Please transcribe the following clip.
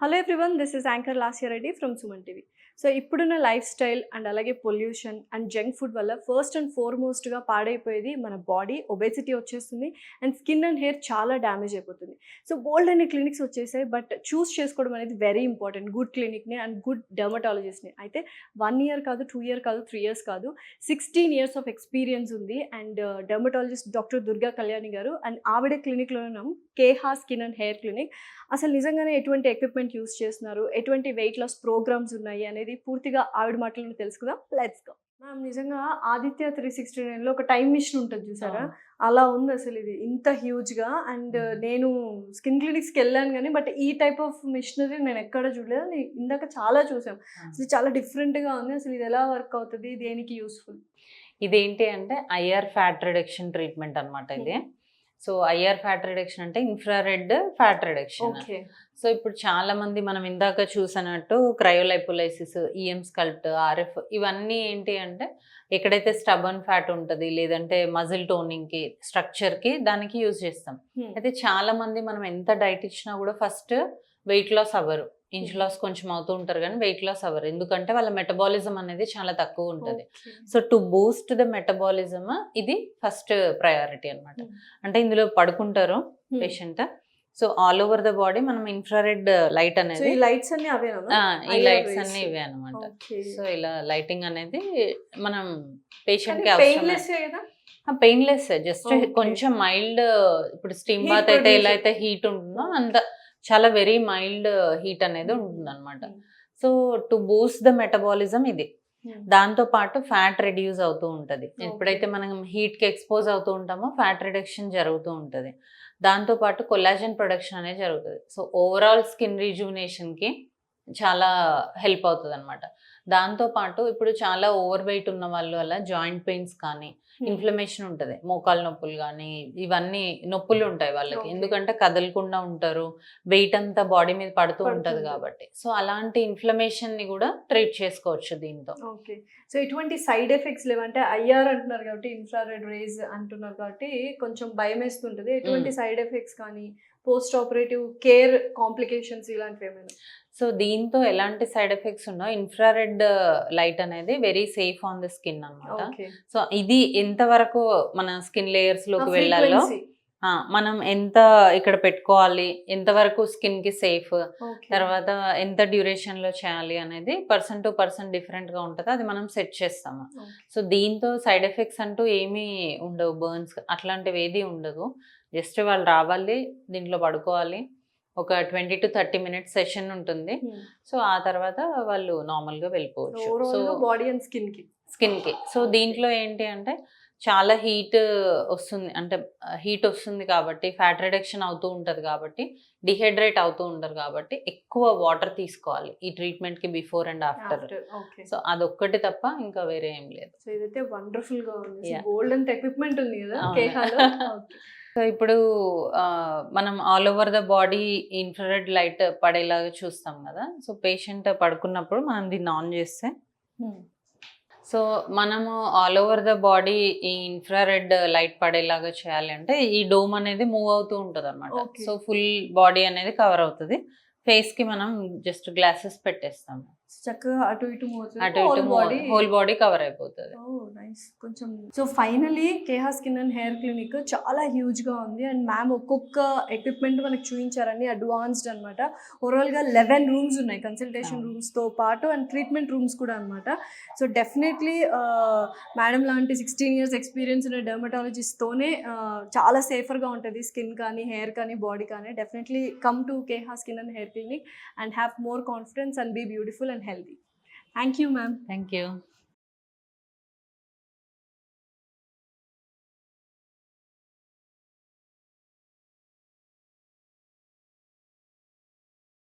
Hello everyone, this is anchor Lasya Reddy from Suman TV. So ఇప్పుడున్న lifestyle and అలాగే pollution and junk food వల్ల first and ఫార్మోస్ట్గా పాడైపోయేది మన బాడీ. ఒబేసిటీ వచ్చేస్తుంది అండ్ స్కిన్ అండ్ హెయిర్ చాలా డ్యామేజ్ అయిపోతుంది. సో బోల్డ్ అనే క్లినిక్స్ వచ్చేసాయి, బట్ చూస్ చేసుకోవడం అనేది వెరీ ఇంపార్టెంట్. గుడ్ క్లినిక్ని అండ్ గుడ్ డెర్మటాలజిస్ట్ని. అయితే 1 year కాదు, 2 year కాదు, 3 years కాదు, 16 years ఆఫ్ ఎక్స్పీరియన్స్ ఉంది. And dermatologist doctor Durga Kalyani గారు, అండ్ ఆవిడే క్లినిక్లో ఉన్నాం, Keha skin and hair clinic. అసలు నిజంగానే ఎటువంటి ఎక్విప్మెంట్ యూస్ చేస్తున్నారు, ఎటువంటి వెయిట్ లాస్ ప్రోగ్రామ్స్ ఉన్నాయి అనేది పూర్తిగా ఆవిడ మాటలను తెలుసుకుందాం. Let's go. మ్యామ్, నిజంగా ఆదిత్య 369లో ఒక టైం మిషన్ ఉంటుంది చూసారా, అలా ఉంది అసలు ఇది ఇంత హ్యూజ్గా. అండ్ నేను స్కిన్ క్లినిక్స్కి వెళ్ళాను కానీ బట్ ఈ టైప్ ఆఫ్ మిషనరీ నేను ఎక్కడ చూడలేదు. ఇందాక చాలా చూసాం, అసలు చాలా డిఫరెంట్గా ఉంది. అసలు ఇది ఎలా వర్క్ అవుతుంది, దేనికి యూస్ఫుల్? ఇదేంటి అంటే ఐఆర్ ఫ్యాట్ రిడక్షన్ ట్రీట్మెంట్ అనమాట ఇది. సో ఐఆర్ ఫ్యాట్ రిడక్షన్ అంటే ఇన్ఫ్రారెడ్ ఫ్యాట్ రిడక్షన్. సో ఇప్పుడు చాలా మంది మనం ఇందాక చూసినట్టు క్రయోలైపోలైసిస్, ఈఎం స్కల్ప్ట్, ఆర్ఎఫ్, ఇవన్నీ ఏంటి అంటే ఎక్కడైతే స్టబన్ ఫ్యాట్ ఉంటుంది లేదంటే మజిల్ టోనింగ్కి, స్ట్రక్చర్కి, దానికి యూజ్ చేస్తాం. అయితే చాలా మంది మనం ఎంత డైట్ ఇచ్చినా కూడా ఫస్ట్ వెయిట్ లాస్ అవ్వరు. ఇంచ్ లాస్ కొంచెం అవుతూ ఉంటారు కానీ వెయిట్ లాస్ అవ్వరు, ఎందుకంటే వాళ్ళ మెటబాలిజం అనేది చాలా తక్కువ ఉంటుంది. So to Boost the metabolism ఇది ఫస్ట్ ప్రయారిటీ అనమాట. అంటే ఇందులో పడుకుంటారు patient. So all over the body మనం ఇన్ఫ్రారెడ్ లైట్ అనేది, ఈ లైట్స్ అన్ని ఇవే అనమాట. సో ఇలా లైటింగ్ అనేది మనం పేషెంట్ కి అవసరం. పెయిన్లెస్, జస్ట్ కొంచెం మైల్డ్. ఇప్పుడు స్టీమ్ బాత్ అయితే ఎలా అయితే హీట్ ఉంటుందో అంత చాలా వెరీ మైల్డ్ హీట్ అనేది ఉంటుంది అనమాట. So to Boost the metabolism ఇది. దాంతో పాటు ఫ్యాట్ రెడ్యూస్ అవుతూ ఉంటుంది. ఎప్పుడైతే మనం హీట్కి ఎక్స్పోజ్ అవుతూ ఉంటామో ఫ్యాట్ రిడక్షన్ జరుగుతూ ఉంటుంది. దాంతో పాటు కొల్లాజన్ ప్రొడక్షన్ అనేది జరుగుతుంది. సో ఓవరాల్ స్కిన్ రిజువినేషన్కి చాలా హెల్ప్ అవుతుంది అనమాట. దాంతోపాటు ఇప్పుడు చాలా ఓవర్ వెయిట్ ఉన్న వాళ్ళు వల్ల జాయింట్ పెయిన్స్ కానీ, ఇన్ఫ్లమేషన్ ఉంటుంది, మోకాలు నొప్పులు కానీ, ఇవన్నీ నొప్పులు ఉంటాయి వాళ్ళకి, ఎందుకంటే కదలకుండా ఉంటారు, వెయిట్ అంతా బాడీ మీద పడుతూ ఉంటుంది కాబట్టి. సో అలాంటి ఇన్ఫ్లమేషన్ని కూడా ట్రీట్ చేసుకోవచ్చు దీంతో. ఓకే. సో ఎటువంటి సైడ్ ఎఫెక్ట్స్ లేవంటే ఐఆర్ అంటున్నారు కాబట్టి, ఇన్ఫ్రారెడ్ రేస్ అంటున్నారు కాబట్టి కొంచెం భయం వేస్తుంటుంది. ఎటువంటి సైడ్ ఎఫెక్ట్స్ కానీ, పోస్ట్ ఆపరేటివ్ కేర్ కాంప్లికేషన్స్ ఇలాంటివి ఏమైనా? సో దీంతో ఎలాంటి సైడ్ ఎఫెక్ట్స్ ఉండవు. ఇన్ఫ్రారెడ్ లైట్ అనేది very safe on the skin అనమాట. సో ఇది ఎంతవరకు మన స్కిన్ లేయర్స్ లోకి వెళ్ళాలో, మనం ఎంత ఇక్కడ పెట్టుకోవాలి, ఎంతవరకు స్కిన్ కి సేఫ్, తర్వాత ఎంత డ్యూరేషన్ లో చేయాలి అనేది పర్సన్ టు పర్సన్ డిఫరెంట్ గా ఉంటుంది. అది మనం సెట్ చేస్తాము. సో దీంతో సైడ్ ఎఫెక్ట్స్ అంటూ ఏమీ ఉండవు, బర్న్స్ అట్లాంటివి ఏది ఉండదు. జస్ట్ వాళ్ళు రావాలి, దీంట్లో పడుకోవాలి, ఒక 20 to 30 minutes సెషన్ ఉంటుంది. సో ఆ తర్వాత వాళ్ళు నార్మల్ గా వెళ్ళిపోవచ్చు. సో బాడీ అండ్ స్కిన్ కి. సో దీంట్లో ఏంటి అంటే చాలా హీట్ వస్తుంది, అంటే హీట్ వస్తుంది కాబట్టి, ఫ్యాట్ రిడక్షన్ అవుతూ ఉంటుంది కాబట్టి, డిహైడ్రేట్ అవుతూ ఉంటారు కాబట్టి ఎక్కువ వాటర్ తీసుకోవాలి ఈ ట్రీట్మెంట్ కి బిఫోర్ అండ్ ఆఫ్టర్. సో అదొక్కటి తప్ప ఇంకా వేరే ఏం లేదు. సో ఇదైతే వండర్ఫుల్ గా ఉంది. గోల్డెన్ ఎక్విప్మెంట్ ఉంది కదా. సో ఇప్పుడు మనం all over the body infrared light పడేలాగా చూస్తాం కదా. సో పేషెంట్ పడుకున్నప్పుడు మనం దీన్ని ఆన్ చేస్తే, సో మనము ఆల్ ఓవర్ ద బాడీ ఈ ఇన్ఫ్రారెడ్ లైట్ పడేలాగా చేయాలి అంటే ఈ డోమ్ అనేది మూవ్ అవుతూ ఉంటుంది అనమాట. సో ఫుల్ బాడీ అనేది కవర్ అవుతుంది. ఫేస్ కి మనం జస్ట్ గ్లాసెస్ పెట్టేస్తాము, చక్కగా అటు ఇటు హోల్ బాడీ కవర్ అయిపోతుంది. కొంచెం. So finally Keha skin and hair clinic చాలా హ్యూజ్ గా ఉంది. అండ్ మ్యామ్ ఒక్కొక్క ఎక్విప్మెంట్ మనకు చూపించారని, అడ్వాన్స్డ్ అనమాట. ఓవరాల్ గా 11 రూమ్స్ ఉన్నాయి, కన్సల్టేషన్ రూమ్స్ తో పాటు అండ్ ట్రీట్మెంట్ రూమ్స్ కూడా అనమాట. సో డెఫినెట్లీ మేడం లాంటి 16 years ఎక్స్పీరియన్స్ ఉన్న డెర్మటాలజిస్ట్ తోనే చాలా సేఫర్ గా ఉంటుంది స్కిన్ కానీ, హెయిర్ కానీ, బాడీ కానీ. Definitely come to Keha skin and hair clinic and have more confidence and be beautiful and healthy. Thank you, ma'am. Thank you.